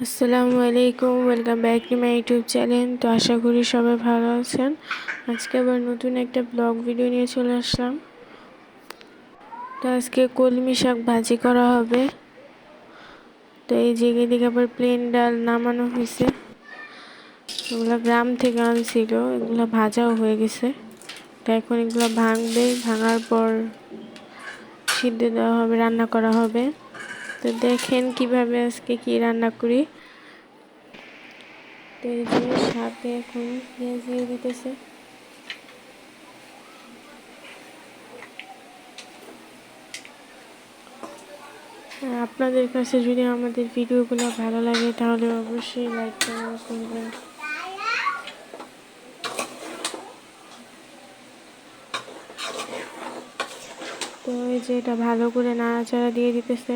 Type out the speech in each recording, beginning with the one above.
আসসালামু আলাইকুম, welcome back to my YouTube channel. তো আশা করি সবাই ভালো আছেন। আজকে আবার নতুন একটা ব্লগ ভিডিও নিয়ে চলে আসলাম। তো আজকে কলমি শাক ভাজি করা হবে। তো এই জায়গায় দিকে আবার প্লেন ডাল নামানো হয়েছে। এগুলো গ্রাম থেকে আনছিল, এগুলো ভাজাও হয়ে গেছে। তো এখন এগুলো ভাঙবে, ভাঙার পর সিদ্ধ দেওয়া হবে, রান্না করা হবে। তো দেখেন কিভাবে আজকে কি রান্না করি। তো এই যে শাকে এখন পেঁয়াজ দিয়ে দিতেছে। আপনাদের কাছে যদি আমাদের ভিডিওগুলো ভালো লাগে তাহলে অবশ্যই লাইক করবেন। তো এই যে এটা ভালো করে নাড়াচাড়া দিয়ে দিতেছে।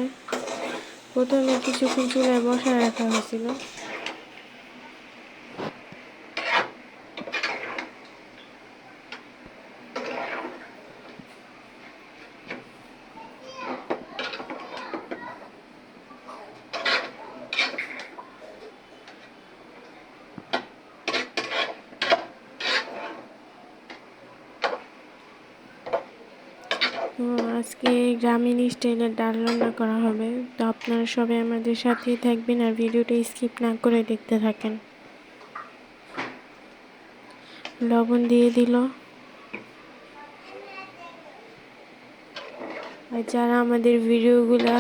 প্রথমে কিছুক্ষণ চুলায় বসায় রাখা হয়েছিল। তো আজকে গ্রামীণ স্টাইলের ডাল রান্না করা হবে। তো আপনারা সবাই আমাদের সাথেই থাকবেন আর ভিডিওটা স্কিপ না করে দেখতে থাকেন। লবণ দিয়ে দিল। আর যারা আমাদের ভিডিওগুলা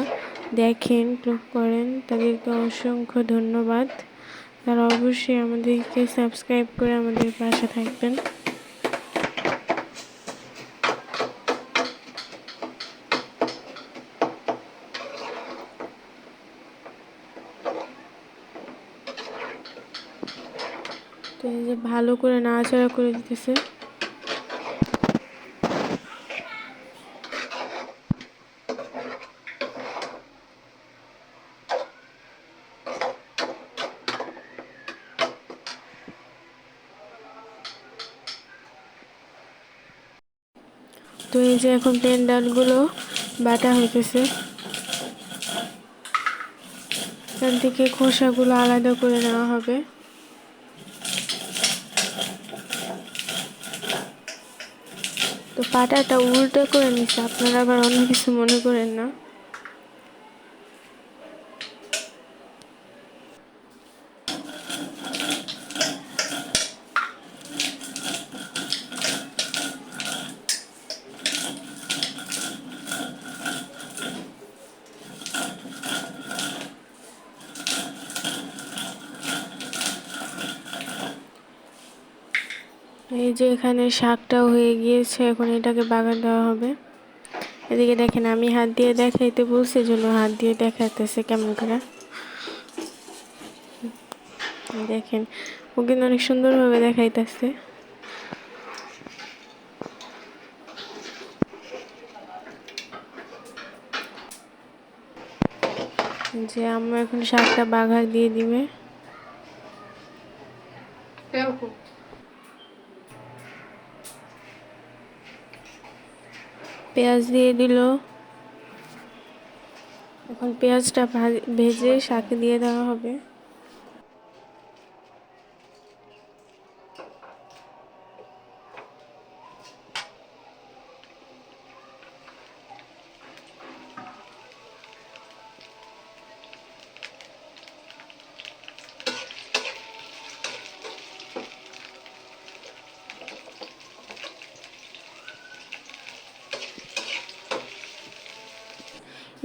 দেখেন, ক্লিক করেন, তাদেরকে অসংখ্য ধন্যবাদ। তারা অবশ্যই আমাদেরকে সাবস্ক্রাইব করে আমাদের পাশে থাকবেন। তো এই যে ভালো করে নাড়াচাড়া করে দিতেছে। তো এই যে এখন প্লেন ডালগুলো বাটা হইতেছে। এখান থেকে খোসাগুলো আলাদা করে নেওয়া হবে। তো পাটাটা উল্টো করে নিচ্ছে, আপনারা আবার অন্য কিছু মনে করেন না। এই যে এখানে শাকটাও হয়ে গিয়েছে, এখন এটাকে বাগার দেওয়া হবে। এদিকে দেখেন আমি হাত দিয়ে দেখাইতে বলছি, জন্য হাত দিয়ে দেখাইতেছে কেমন করে। দেখেন ও কিন্তু অনেক সুন্দরভাবে দেখাইতেছে। যে আম্মু এখন শাকটা বাগার দিয়ে দিবে। পেঁয়াজ দিয়ে দিল। এখন পেঁয়াজটা ভেজে শাকে দিয়ে দেওয়া হবে।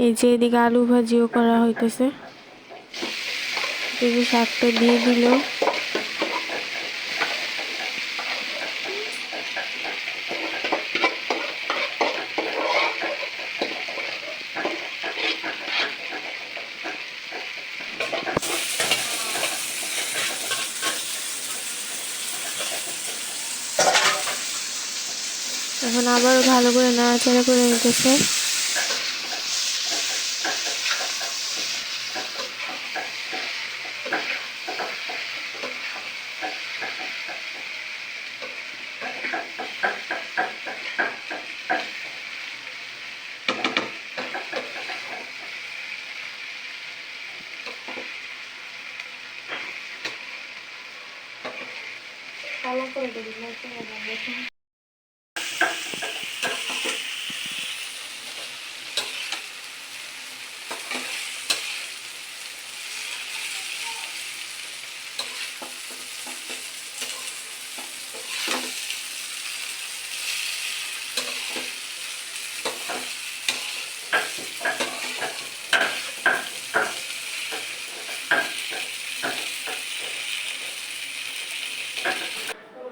এই যে এদিকে আলু ভাজিও করা হইতেছে। এই যে শাকটা দিয়ে দিল। এখন আবার ভালো করে নাড়াচাড়া করে নিতেছে।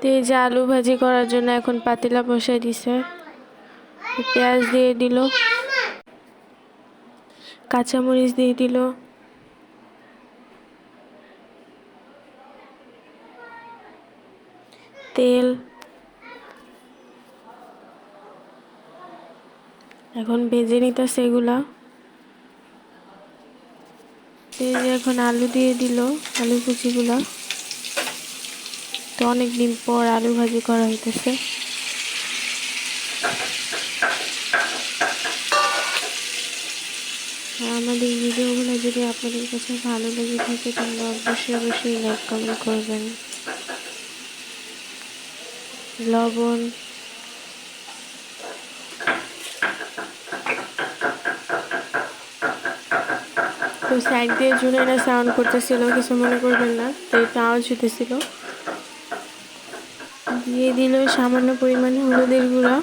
তো এই যে আলু ভাজি করার জন্য এখন পাতিলা বসাই দিছে, পেঁয়াজ দিয়ে দিল, কাঁচামরিচ দিয়ে দিল, তেল, এখন ভেজে নিতেছে এগুলা। এই যে এখন আলু দিয়ে দিল, আলু কুচিগুলা। তো অনেকদিন পর আলু ভাজি করা হইতেছে। আমাদের ভিডিওগুলো যদি আপনাদের কাছে ভালো লেগে থাকে তাহলে অবশ্যই লাইক কমেন্ট করবেন। লবণ, তো সাইড দিয়ে জুনেরা সাউন্ড করতেছিল, কিছু মনে করবেন না, তো একটু আওয়াজ হতেছিল। দিয়ে দিল সামান্য পরিমাণে হলুদের গুঁড়া,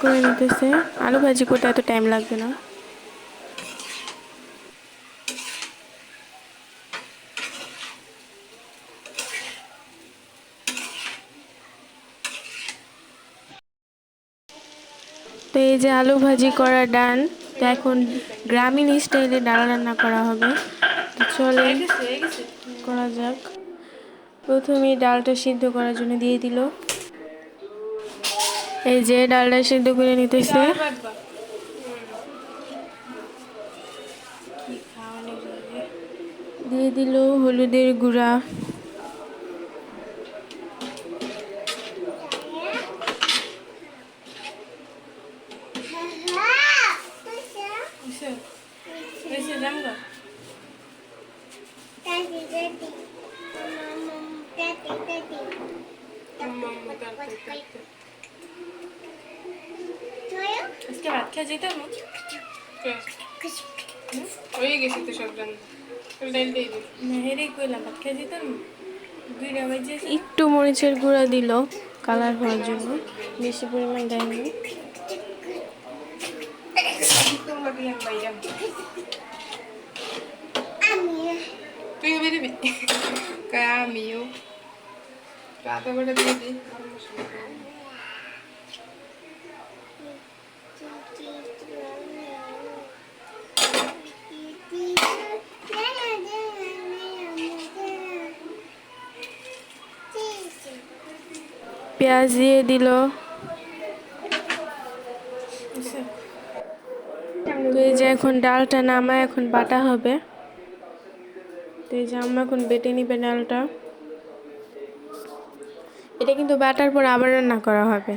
করে নিতেছে। আলু ভাজি করতে এত টাইম লাগবে না। তো এই যে আলু ভাজি করা ডান। তো এখন গ্রামীণ স্টাইলে ডাল রান্না করা হবে। তো চলে করা যাক। প্রথমে ডালটা সিদ্ধ করার জন্য দিয়ে দিল। এই যে ডালটা সিদ্ধ করে নিতেছে। দিয়ে দিল হলুদের গুঁড়া, আজকে ভাত খেয়ে যেতাম হয়ে গেছে তো সব একটু মরিচের গুঁড়া দিল কালার হওয়ার জন্য, বেশি পরিমাণ দেয়নি। তুই বেরোবি আমিও আদা বাটা দিয়ে দিই। পেঁয়াজ দিয়ে দিল। তো এই যে এখন ডালটা নামায় এখন বাটা হবে। তো এই যে আম্মা এখন বেটে নিবে ডালটা। এটা কিন্তু বাটার পর আবার রান্না করা হবে।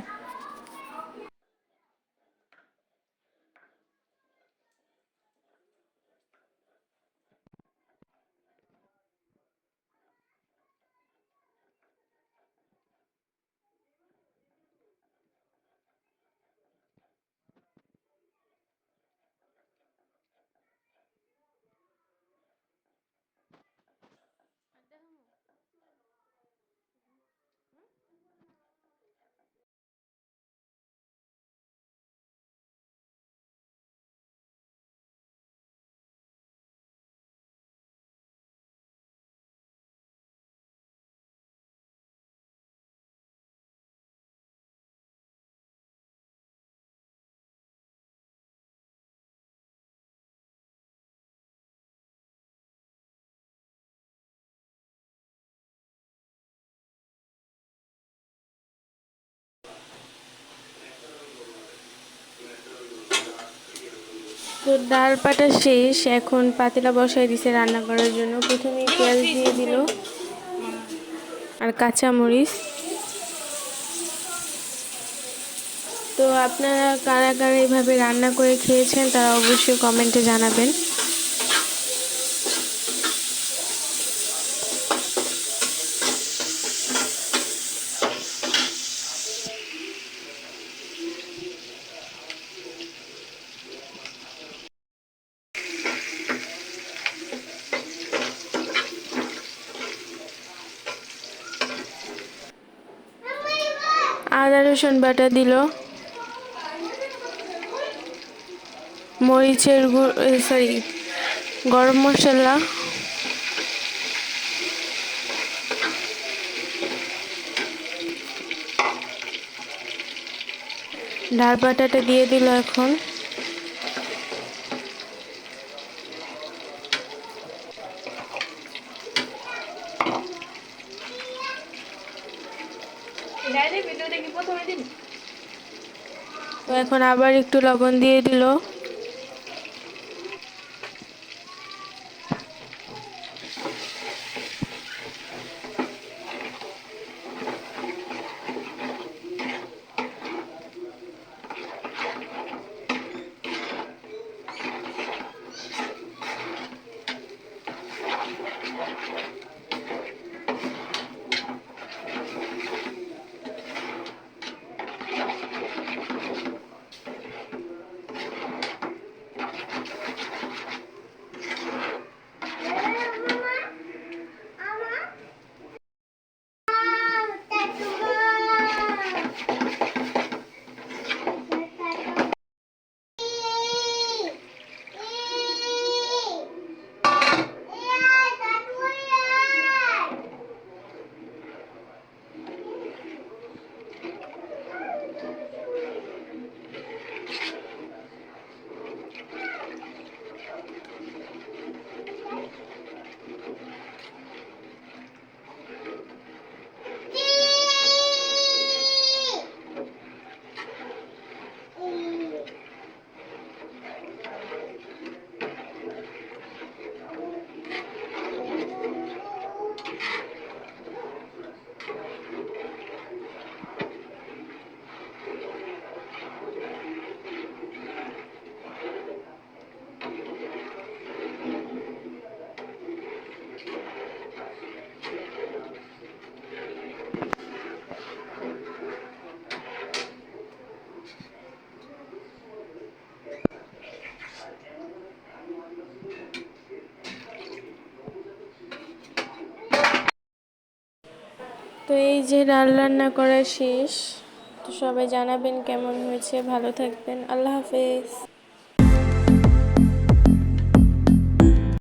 তো ডাল পাটা শেষ, এখন পাতিলা বসাই দিছে রান্না করার জন্য। প্রথমে পেঁয়াজ দিয়ে দিল আর কাঁচামরিচ। তো তো আপনারা কারা কারা এইভাবে রান্না করে খেয়েছেন তারা অবশ্যই কমেন্টে জানাবেন। আদা রসুন বাটা দিল, মরিচের গুঁড়ো, সরি, গরম মশলা, ডাল বাটাটা দিয়ে দিল। এখন তো এখন আবার একটু লবণ দিয়ে দিল। তো এই যে ডাল রান্না করা শেষ। তো সবাই জানাবেন কেমন হয়েছে। ভালো থাকবেন। আল্লাহ হাফেজ।